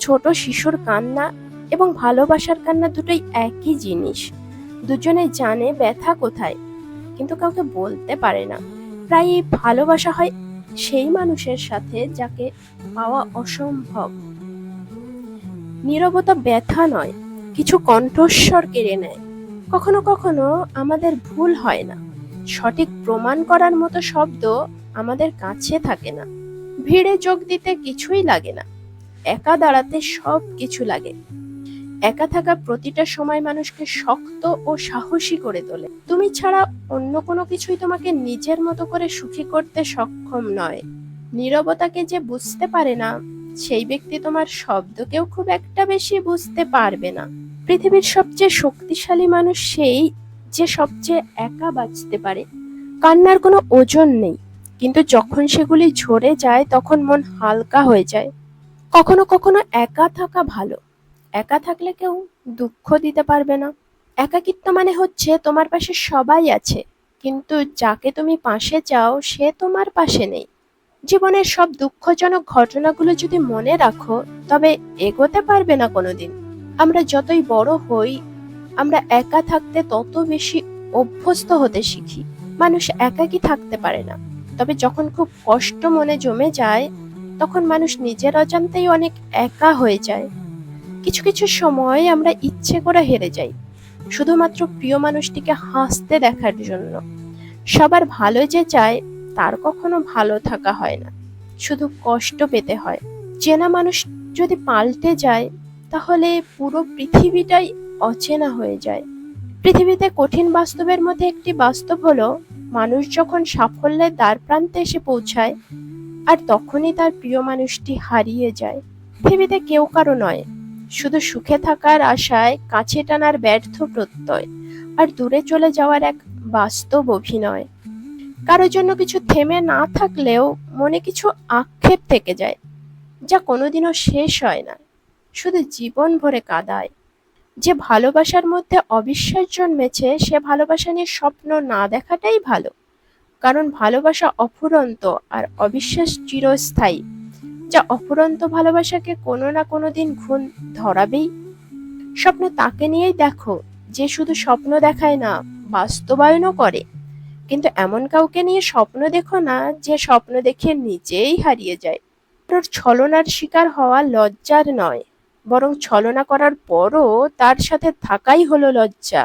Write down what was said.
ছোট শিশুর কান্না এবং ভালোবাসার কান্না দুটোই একই জিনিস। দুজনে জানে ব্যথা কোথায়, কিন্তু কাউকে বলতে পারে না। প্রায় এই ভালোবাসা হয় সেই মানুষের সাথে যাকে পাওয়া অসম্ভব। নীরবতা ব্যথা নয়, কিছু কণ্ঠস্বর কেড়ে নেয়। কখনো কখনো আমাদের ভুল হয় না, সঠিক প্রমাণ করার মতো শব্দ আমাদের কাছে থাকে না। ভিড়ে যোগ দিতে কিছুই লাগে না, একা দাঁড়াতে সব কিছু লাগে। একা থাকা প্রতিটা সময় মানুষকে শক্ত ও সাহসী করে তোলে। তুমি ছাড়া অন্য কোনো কিছুই তোমাকে নিজের মতো করে সুখী করতে সক্ষম নয়। নীরবতাকে যে বুঝতে পারে না, সেই ব্যক্তি তোমার শব্দকেও খুব একটা বেশি বুঝতে পারবে না। পৃথিবীর সবচেয়ে শক্তিশালী মানুষ সেই যে সবচেয়ে একা বাঁচতে পারে। কান্নার কোনো ওজন নেই, কিন্তু যখন সেগুলি ঝরে যায় তখন মন হালকা হয়ে যায়। কখনো কখনো একা থাকা ভালো। একা থাকলে কেউ দুঃখ দিতে পারবে না। একাকিত্ব মানে হচ্ছে তোমার পাশে সবাই আছে, কিন্তু যাকে তুমি পাশে চাও সে তোমার পাশে নেই। জীবনের সব দুঃখজনক ঘটনাগুলো যদি মনে রাখো, তবে এগোতে পারবে না কোনোদিন। আমরা যতই বড় হই, আমরা একা থাকতে তত বেশি অভ্যস্ত হতে শিখি। মানুষ একাকী থাকতে পারে না, তবে যখন খুব কষ্ট মনে জমে যায়, তখন মানুষ নিজের অজান্তেই অনেক একা হয়ে যায়। কিছু কিছু সময় আমরা ইচ্ছে করে হেরে যাই, শুধুমাত্র প্রিয় মানুষটিকে হাসতে দেখার জন্য। সবার ভালো যে চায় তার কখনো ভালো থাকা হয় না, শুধু কষ্ট পেতে হয়। চেনা মানুষ যদি পাল্টে যায়, তাহলে পুরো পৃথিবীটাই অচেনা হয়ে যায়। পৃথিবীতে কঠিন বাস্তবের মধ্যে একটি বাস্তব হলো, মানুষ যখন সাফল্যের দ্বার প্রান্তে এসে পৌঁছায়, আর তখনই তার প্রিয় মানুষটি হারিয়ে যায়। পৃথিবীতে কেউ কারো নয়, শুধু সুখে থাকার আশায় কাছে টানার ব্যর্থ প্রত্যয়, আর দূরে চলে যাওয়ার এক বাস্তব অভিনয়। কারো জন্য কিছু থেমে না থাকলেও মনে কিছু আক্ষেপ থেকে যায়, যা কোনোদিনও শেষ হয় না, শুধু জীবন ভরে কাঁদায়। যে ভালোবাসার মধ্যে অবিশ্বাস জন্মেছে, সে ভালোবাসা নিয়ে স্বপ্ন না দেখাটাই ভালো। কারণ ভালোবাসা অফুরন্ত আর অবিশ্বাস চিরস্থায়ী। যা অফুরন্ত ভালোবাসাকে কোনো না কোনো দিন ঘুণ ধরাবেই। স্বপ্ন তাকে নিয়েই দেখো যে শুধু স্বপ্ন দেখায় না, বাস্তবায়নও করে। কিন্তু এমন কাউকে নিয়ে স্বপ্ন দেখো না যে স্বপ্ন দেখে নিজেই হারিয়ে যায়। কারোর ছলনার শিকার হওয়া লজ্জার নয়, বরং ছলনা করার পরও তার সাথে থাকাই হলো লজ্জা।